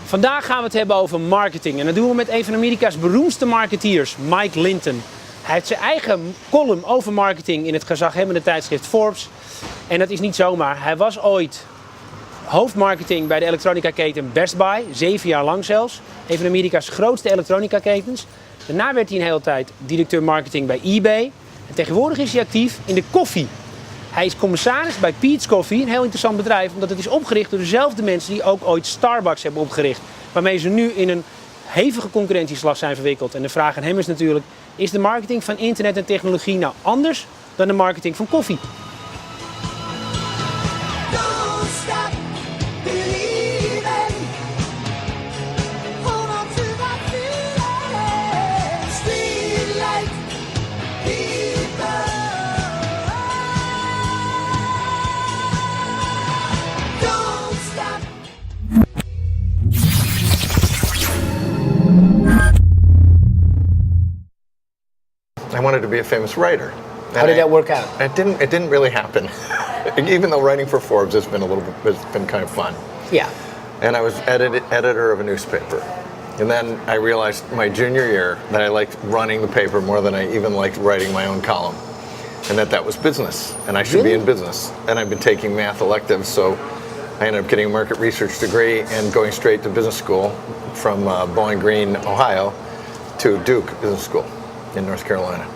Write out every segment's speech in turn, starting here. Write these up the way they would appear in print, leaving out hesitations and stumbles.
Vandaag gaan we het hebben over marketing. En dat doen we met een van Amerika's beroemdste marketeers, Michael Linton. Hij heeft zijn eigen column over marketing in het gezaghebbende tijdschrift Forbes. En dat is niet zomaar. Hij was ooit hoofdmarketing bij de elektronica-keten Best Buy, 7 jaar lang zelfs. Een van Amerika's grootste elektronica-ketens. Daarna werd hij een hele tijd directeur marketing bij eBay. En tegenwoordig is hij actief in de koffie. Hij is commissaris bij Peet's Coffee, een heel interessant bedrijf, omdat het is opgericht door dezelfde mensen die ook ooit Starbucks hebben opgericht. Waarmee ze nu in een hevige concurrentieslag zijn verwikkeld. En de vraag aan hem is natuurlijk, is de marketing van internet en technologie nou anders dan de marketing van koffie? I wanted to be a famous writer. How did that work out? It didn't really happen. Even though writing for Forbes has been it's been kind of fun. Yeah. And I was editor of a newspaper. And then I realized my junior year that I liked running the paper more than I even liked writing my own column. And that was business. And I should be in business. And I've been taking math electives, so I ended up getting a market research degree and going straight to business school from Bowling Green, Ohio, to Duke Business School in North Carolina.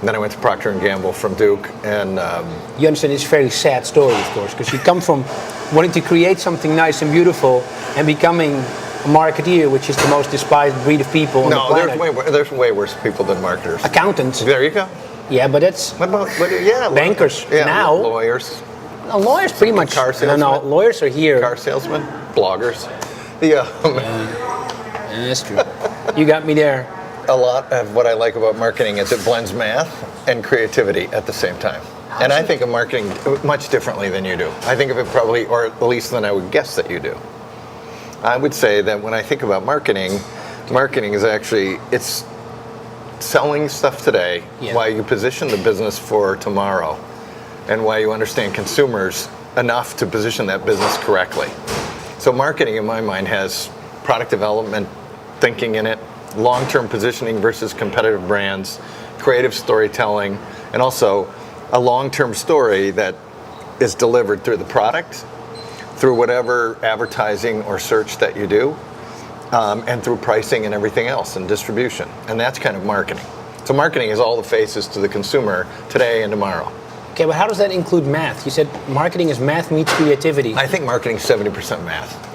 And then I went to Procter & Gamble from Duke. And you understand it's a very sad story, of course, because you come from wanting to create something nice and beautiful and becoming a marketeer, which is the most despised breed of people on the planet. There's way worse people than marketers. Accountants. There you go. Yeah, but that's bankers now. Lawyers. No, lawyers pretty much. Car salesmen. No, lawyers are here. Car salesmen, bloggers. That's true. You got me there. A lot of what I like about marketing is it blends math and creativity at the same time. And I think of marketing much differently than you do. I think of it probably, or at least than I would guess that you do. I would say that when I think about marketing is actually, it's selling stuff today while you position the business for tomorrow and while you understand consumers enough to position that business correctly. So marketing in my mind has product development thinking in it, long-term positioning versus competitive brands, creative storytelling, and also a long-term story that is delivered through the product, through whatever advertising or search that you do, and through pricing and everything else and distribution. And that's kind of marketing. So marketing is all the faces to the consumer today and tomorrow. Okay, but how does that include math? You said marketing is math meets creativity. I think marketing is 70% math.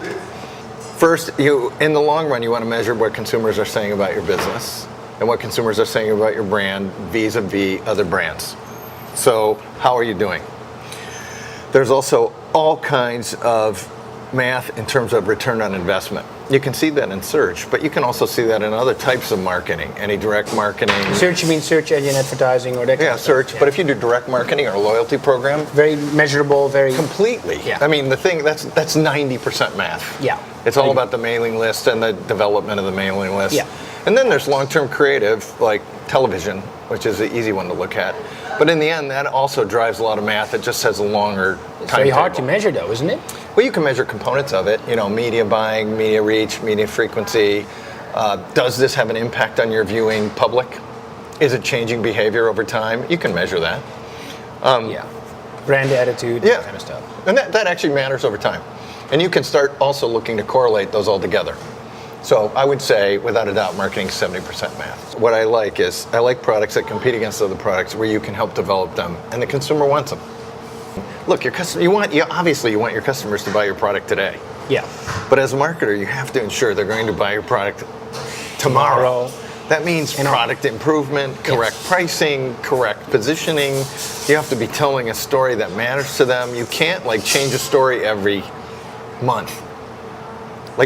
First, in the long run, you want to measure what consumers are saying about your business and what consumers are saying about your brand vis-a-vis other brands. So how are you doing? There's also all kinds of math in terms of return on investment. You can see that in search, but you can also see that in other types of marketing, any direct marketing. Search, you mean search engine advertising or that kind of search. stuff? But if you do direct marketing or a loyalty program, very measurable, very completely. Yeah. I mean, that's 90% math. Yeah. It's all about the mailing list and the development of the mailing list. Yeah. And then there's long-term creative, like television, which is an easy one to look at. But in the end, that also drives a lot of math. It just has a longer time. It's very hard to measure, though, isn't it? Well, you can measure components of it. Media buying, media reach, media frequency. Does this have an impact on your viewing public? Is it changing behavior over time? You can measure that. Brand attitude, that kind of stuff. And that actually matters over time. And you can start also looking to correlate those all together. So I would say, without a doubt, marketing is 70% math. What I like is, I like products that compete against other products where you can help develop them, and the consumer wants them. Look, your customer, obviously you want your customers to buy your product today. Yeah. But as a marketer, you have to ensure they're going to buy your product tomorrow. That means product improvement, correct pricing, correct positioning. You have to be telling a story that matters to them. You can't change a story every month.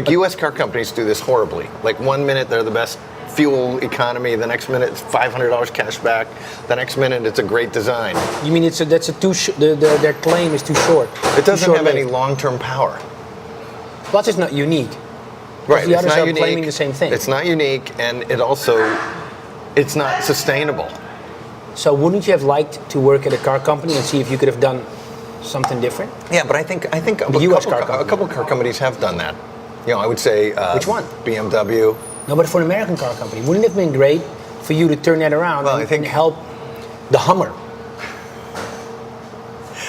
U.S. car companies do this horribly. 1 minute they're the best fuel economy, the next minute it's $500 cash back, the next minute it's a great design. You mean their claim is too short? It doesn't have any long-term power. Plus it's not unique. Right, the it's others not are unique. claiming the same thing. It's not unique, and it's not sustainable. So wouldn't you have liked to work at a car company and see if you could have done something different? Yeah, but I think a couple car companies have done that. You know, I would say Which one? BMW. No, but for an American car company, wouldn't it have been great for you to turn that around Well, I think- and help the Hummer,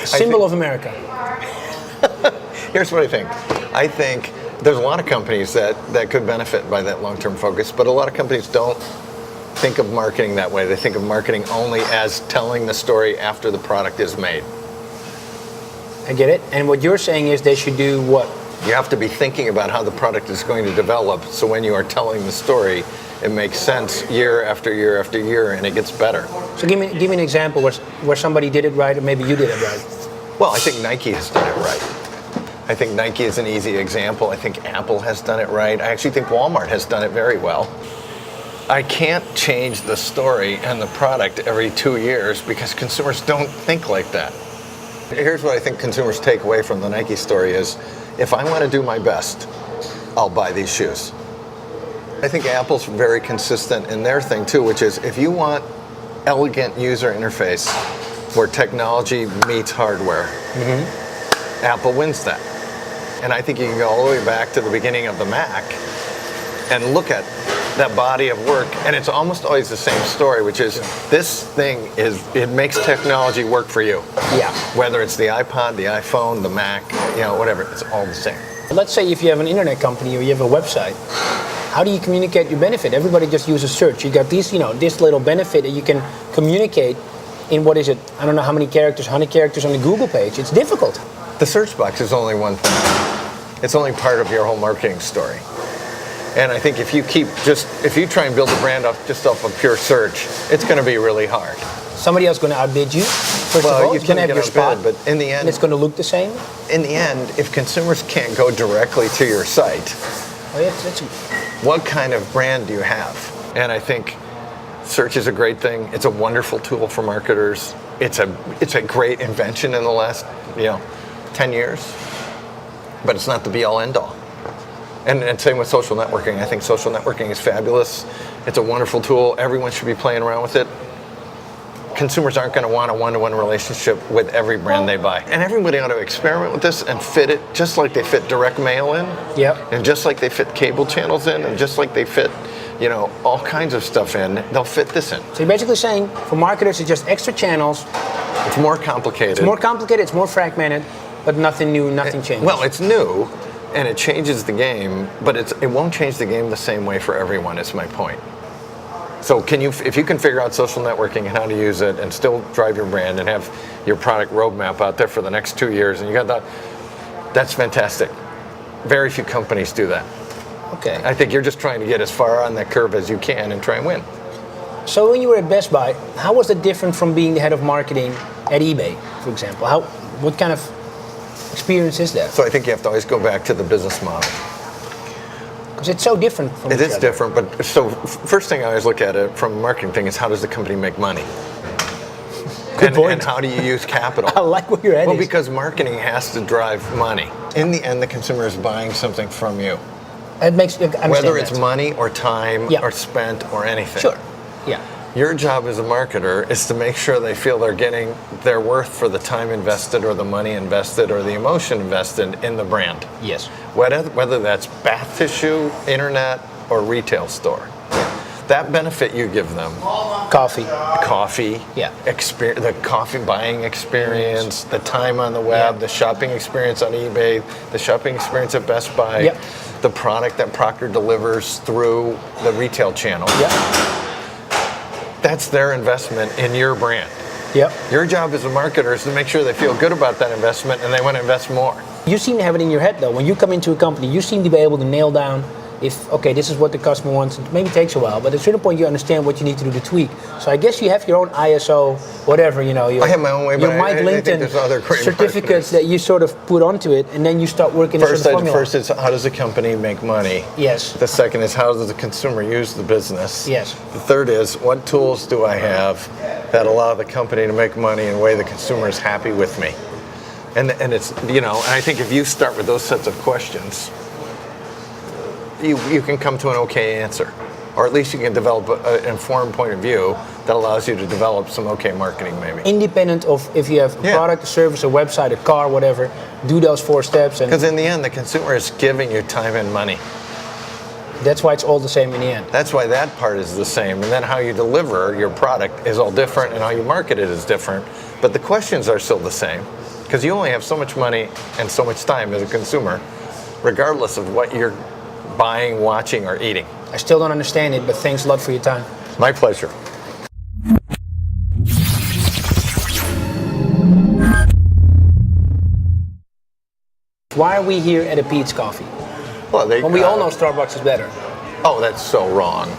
symbol of America? Here's what I think. I think there's a lot of companies that could benefit by that long-term focus, but a lot of companies don't think of marketing that way. They think of marketing only as telling the story after the product is made. I get it. And what you're saying is they should do what? You have to be thinking about how the product is going to develop, so when you are telling the story, it makes sense year after year after year, and it gets better. So give me an example where somebody did it right, or maybe you did it right. Well, I think Nike has done it right. I think Nike is an easy example. I think Apple has done it right. I actually think Walmart has done it very well. I can't change the story and the product every 2 years because consumers don't think like that. Here's what I think consumers take away from the Nike story is, if I want to do my best, I'll buy these shoes. I think Apple's very consistent in their thing too, which is if you want elegant user interface where technology meets hardware, Apple wins that. And I think you can go all the way back to the beginning of the Mac and look at that body of work, and it's almost always the same story, which is this thing it makes technology work for you. Yeah. Whether it's the iPod, the iPhone, the Mac, whatever, it's all the same. Let's say if you have an internet company or you have a website, how do you communicate your benefit? Everybody just uses search. You got this little benefit that you can communicate in what is it? I don't know how many characters, 100 characters on the Google page. It's difficult. The search box is only one thing. It's only part of your whole marketing story. And I think if you try and build a brand off of pure search, it's going to be really hard. Somebody else going to outbid you. First of all, it's going to have your spot, but in the end, and it's going to look the same. In the end, if consumers can't go directly to your site, what kind of brand do you have? And I think search is a great thing. It's a wonderful tool for marketers. It's a great invention in the last 10 years, but it's not the be all end all. And same with social networking. I think social networking is fabulous. It's a wonderful tool. Everyone should be playing around with it. Consumers aren't going to want a one-to-one relationship with every brand they buy. And everybody ought to experiment with this and fit it just like they fit direct mail in. Yep. And just like they fit cable channels in, and just like they fit, all kinds of stuff in, they'll fit this in. So you're basically saying for marketers it's just extra channels. It's more complicated. It's more fragmented, but nothing new, nothing changes. Well, it's new. And it changes the game, but it won't change the game the same way for everyone, is my point. So if you can figure out social networking and how to use it and still drive your brand and have your product roadmap out there for the next 2 years, and you got that's fantastic. Very few companies do that. Okay. I think you're just trying to get as far on that curve as you can and try and win. So when you were at Best Buy, how was it different from being the head of marketing at eBay, for example? What kind of experience is that? So I think you have to always go back to the business model. Because it's so different from each other. It is different, but so first thing I always look at it from a marketing thing is how does the company make money? Good point. And how do you use capital? I like where you're at. Well, because marketing has to drive money. In the end, the consumer is buying something from you. It makes whether it's money or time Yeah. or spent or anything. Sure. Yeah. Your job as a marketer is to make sure they feel they're getting their worth for the time invested or the money invested or the emotion invested in the brand. Yes. Whether that's bath tissue, internet, or retail store. That benefit you give them. Coffee. Yeah. The coffee buying experience, the time on the web, the shopping experience on eBay, the shopping experience at Best Buy, Yep. the product that Procter delivers through the retail channel. Yeah. That's their investment in your brand. Yep. Your job as a marketer is to make sure they feel good about that investment and they want to invest more. You seem to have it in your head though. When you come into a company, you seem to be able to nail down this is what the customer wants. It maybe takes a while, but at a certain point you understand what you need to do to tweak. So I guess you have your own ISO, whatever, I have my own way, but Mike I Linton think there's other great certificates that you sort of put onto it, and then you start working a certain formula. First is how does the company make money? Yes. The second is how does the consumer use the business? Yes. The third is what tools do I have that allow the company to make money in a way the consumer is happy with me? And it's, and I think if you start with those sets of questions, you can come to an okay answer. Or at least you can develop an informed point of view that allows you to develop some okay marketing maybe. Independent of if you have a product, a service, a website, a car, whatever, do those 4 steps. Because in the end, the consumer is giving you time and money. That's why it's all the same in the end. That's why that part is the same. And then how you deliver your product is all different, and how you market it is different. But the questions are still the same. Because you only have so much money and so much time as a consumer, regardless of what you're buying, watching, or eating. I still don't understand it, but thanks a lot for your time. My pleasure. Why are we here at a Pete's Coffee? Well, When we all know Starbucks is better. Oh, that's so wrong.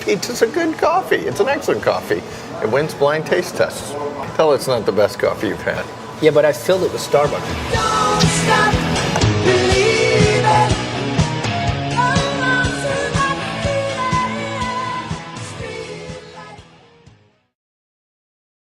Pete's is a good coffee. It's an excellent coffee. It wins blind taste tests. Tell it's not the best coffee you've had. Yeah, but I filled it with Starbucks. Don't stop